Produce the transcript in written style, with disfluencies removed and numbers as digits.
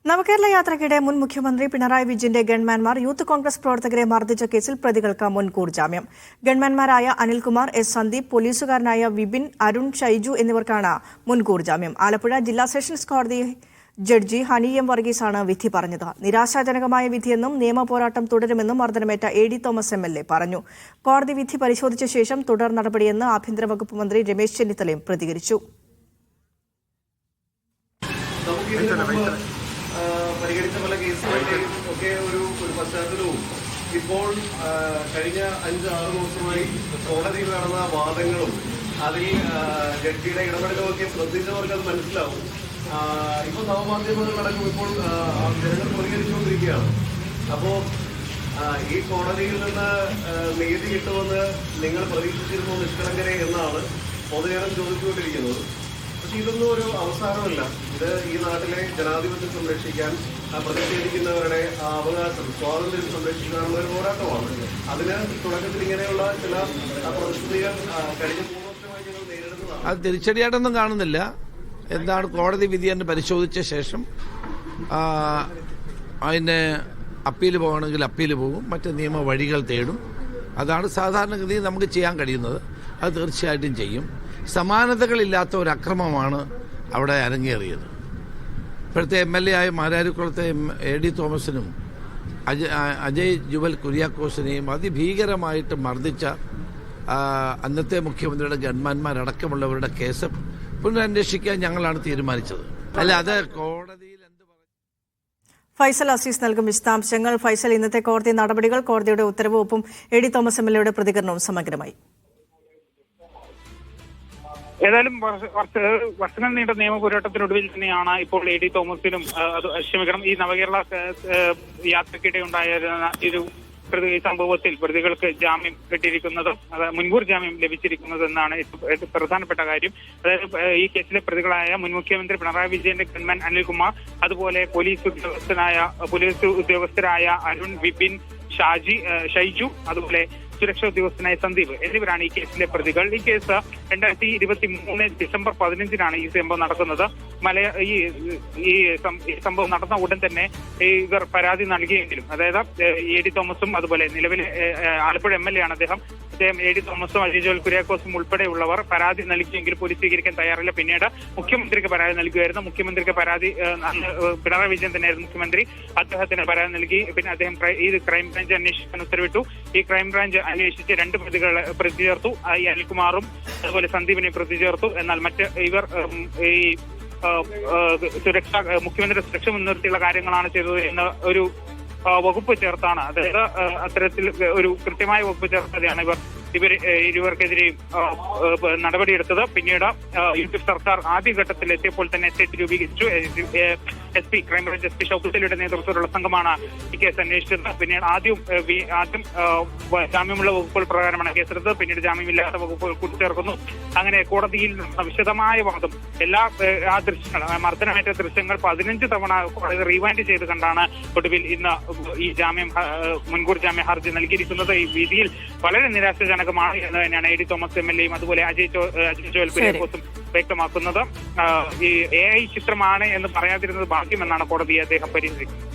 നവകേരള യാത്രയ്ക്കിടെ മുൻ മുഖ്യമന്ത്രി പിണറായി വിജയന്റെ ഗൺമാൻമാർ യൂത്ത് കോൺഗ്രസ് പ്രവർത്തകരെ മർദ്ദിച്ച കേസിൽ പ്രതികൾക്ക് മുൻകൂർ ജാമ്യം. ഗൺമാൻമാരായ അനിൽകുമാർ, എസ് സന്ദീപ്, പോലീസുകാരനായ വിപിൻ, അരുൺ, ഷൈജു എന്നിവർക്കാണ് മുൻകൂർ ജാമ്യം. ആലപ്പുഴ ജില്ലാ സെഷൻസ് കോടതി ജഡ്ജി ഹണി എം വർഗീസാണ് വിധി പറഞ്ഞത്. നിരാശാജനകമായ വിധിയെന്നും നിയമപോരാട്ടം തുടരുമെന്നും മർദ്ദനമേറ്റ AD തോമസ് MLA പറഞ്ഞു. കോടതി വിധി പരിശോധിച്ച ശേഷം തുടർ നടപടിയെന്ന് ആഭ്യന്തര വകുപ്പ് മന്ത്രി രമേശ് ചെന്നിത്തലയും പ്രതികരിച്ചു. പരിഗണിച്ച പല കേസുകളുടെയും ഒക്കെ ഒരു പശ്ചാത്തലവും ഇപ്പോൾ കഴിഞ്ഞ 5-6 ദിവസമായി കോടതിയിൽ നടന്ന വാദങ്ങളും അതിൽ ജഡ്ജിയുടെ ഇടപെടലുമൊക്കെ ശ്രദ്ധിച്ചവർക്ക് അത് മനസ്സിലാവും. ഇപ്പോൾ നവമാധ്യമങ്ങളടക്കം ഇപ്പോൾ ജനങ്ങൾ പ്രതികരിച്ചുകൊണ്ടിരിക്കുകയാണ്. അപ്പോൾ ഈ കോടതിയിൽ നിന്ന് നീതി കിട്ടുമെന്ന് നിങ്ങൾ പ്രതീക്ഷിച്ചിരുന്നു നിഷ്കളങ്കരെ എന്നാണ് പൊതുജനം ചോദിച്ചുകൊണ്ടിരിക്കുന്നത്. പക്ഷെ ഇതൊന്നും ഒരു അവസാനമല്ല. ഇത് ഈ നാട്ടിലെ ജനാധിപത്യം സംരക്ഷിക്കാൻ പ്രതിഷേധിക്കുന്നവരുടെ അവകാശം, സ്വാതന്ത്ര്യം സംരക്ഷിക്കാനുള്ള ഒരു പോരാട്ടമാണ്. അതിന് തുടക്കത്തിൽ ഇങ്ങനെയുള്ള ചില പ്രതിസന്ധികൾ കഴിഞ്ഞ 3 വർഷമായി ഞങ്ങൾ നേരിടുന്നതാണ്. അത് തിരിച്ചടിയായിട്ടൊന്നും കാണുന്നില്ല. എന്താണ് കോടതി വിധി എന്ന് പരിശോധിച്ച ശേഷം അതിന് അപ്പീൽ പോകണമെങ്കിൽ അപ്പീൽ പോകും, മറ്റ് നിയമ വഴികൾ തേടും. അതാണ് സാധാരണഗതി നമുക്ക് ചെയ്യാൻ കഴിയുന്നത്. അത് തീർച്ചയായിട്ടും ചെയ്യും. സമാനതകളില്ലാത്ത ഒരു അക്രമമാണ് അവിടെ അരങ്ങേറിയത്. ഇപ്പോഴത്തെ MLA ആയ മാരാരിക്കുളത്തെ AD തോമസിനും അജയ് ജുവൽ കുര്യാക്കോസിനെയും അതിഭീകരമായിട്ട് മർദ്ദിച്ച അന്നത്തെ മുഖ്യമന്ത്രിയുടെ ഗൺമാൻമാരടക്കമുള്ളവരുടെ കേസ് പുനരന്വേഷിക്കാൻ ഞങ്ങളാണ് തീരുമാനിച്ചത്. അല്ല, അത് കോടതിയിൽ എന്ത് പറഞ്ഞു. ഫൈസൽ അസീസ് നൽകും വിശദാംശങ്ങൾ. ഫൈസൽ, ഇന്നത്തെ കോടതി നടപടികൾ, കോടതിയുടെ ഉത്തരവ്, ഒപ്പം AD തോമസ് MLAയുടെ പ്രതികരണവും സമഗ്രമായി. ഏതായാലും വർഷങ്ങൾ നീണ്ട നിയമ പോരാട്ടത്തിനൊടുവിൽ തന്നെയാണ് ഇപ്പോൾ AD തോമസിനും ഈ നവകേരള യാത്രക്കിടെ ഉണ്ടായിരുന്ന ഒരു സംഭവത്തിൽ പ്രതികൾക്ക് ജാമ്യം കിട്ടിയിരിക്കുന്നത്, മുൻകൂർ ജാമ്യം ലഭിച്ചിരിക്കുന്നതെന്നാണ് പ്രധാനപ്പെട്ട കാര്യം. അതായത് ഈ കേസിലെ പ്രതികളായ മുൻ മുഖ്യമന്ത്രി പിണറായി വിജയന്റെ ഗൺമാൻ അനിൽകുമാർ, അതുപോലെ പോലീസ് ഉദ്യോഗസ്ഥരായ അരുൺ, വിപിൻ, ഷൈജു, അതുപോലെ സുരക്ഷാ ഉദ്യോഗസ്ഥനായ സന്ദീപ് എന്നിവരാണ് ഈ കേസിലെ പ്രതികൾ. ഈ കേസ് 2023 ഡിസംബർ 15-നാണ് ഈ സംഭവം നടക്കുന്നത്. ഈ സംഭവം നടന്ന ഉടൻ തന്നെ ഇവർ പരാതി നൽകിയെങ്കിലും, അതായത് AD തോമസും അതുപോലെ നിലവിലെ ആലപ്പുഴ MLA ആണ് അദ്ദേഹം AD തോമസും അജയ് ജോൽ കുര്യാക്കോസും ഉൾപ്പെടെയുള്ളവർ പരാതി നൽകിയെങ്കിൽ പോലീസ് സ്വീകരിക്കാൻ തയ്യാറില്ല. പിന്നീട് മുഖ്യമന്ത്രിക്ക് പരാതി നൽകുകയായിരുന്നു. മുഖ്യമന്ത്രിക്ക് പരാതി പിണറായി വിജയൻ തന്നെയായിരുന്നു മുഖ്യമന്ത്രി. അദ്ദേഹത്തിന് പരാതി നൽകി. പിന്നെ അദ്ദേഹം ഈ ക്രൈംബ്രാഞ്ച് അന്വേഷിക്കാൻ ഉത്തരവിട്ടു. ഈ ക്രൈംബ്രാഞ്ച് അന്വേഷിച്ച് 2 പ്രതികളെ പ്രതി ചേർത്തു. ഈ അനിൽകുമാറും അതുപോലെ സന്ദീപിനെ പ്രതി ചേർത്തു. എന്നാൽ മറ്റ് ഇവർ ഈ മുഖ്യമന്ത്രി സുരക്ഷ മുൻനിർത്തിയുള്ള കാര്യങ്ങളാണ് ചെയ്തത് എന്ന ഒരു വകുപ്പ് ചേർത്താണ്, അതായത് അത്തരത്തിൽ ഒരു കൃത്യമായ വകുപ്പ് ചേർത്തതാണ് ഇരുവർക്കെതിരെയും നടപടിയെടുത്തത്. പിന്നീട് UP സർക്കാർ ആദ്യഘട്ടത്തിൽ എത്തിയപ്പോൾ തന്നെ SIT രൂപീകരിച്ചു. SP ക്രൈംബ്രാഞ്ച് SP ഷൗക്കത്തിയുടെ നേതൃത്വത്തിലുള്ള സംഘമാണ് ഈ കേസ് അന്വേഷിച്ചത്. പിന്നീട് ആദ്യം ജാമ്യമുള്ള വകുപ്പുകൾ പ്രകാരമാണ് കേസെടുത്തത്. പിന്നീട് ജാമ്യമില്ലാത്ത വകുപ്പുകൾ കൂട്ടിച്ചേർക്കുന്നു. അങ്ങനെ കോടതിയിൽ വിശദമായ വാദം, എല്ലാ മർദ്ദനമേറ്റ ദൃശ്യങ്ങൾ 15 തവണ കോടതി റിവൈൻഡ് ചെയ്ത് കണ്ടാണ് ഒടുവിൽ ഇന്ന് ഈ മുൻകൂർ ജാമ്യ ഹർജി നൽകിയിരിക്കുന്നത്. ഈ വിധിയിൽ വളരെ നിരാശാജനകമാണ് എന്ന് തന്നെയാണ് AD തോമസ് MLAയും അതുപോലെ അജയ് ജോൽ കുര്യാക്കോസും വ്യക്തമാക്കുന്നത്. ഈ AI ചിത്രമാണ് എന്ന് പറയാതിരുന്നത് ഭാഗ്യമെന്നാണ് കോടതി അദ്ദേഹം പരിഹരിക്കുന്നത്.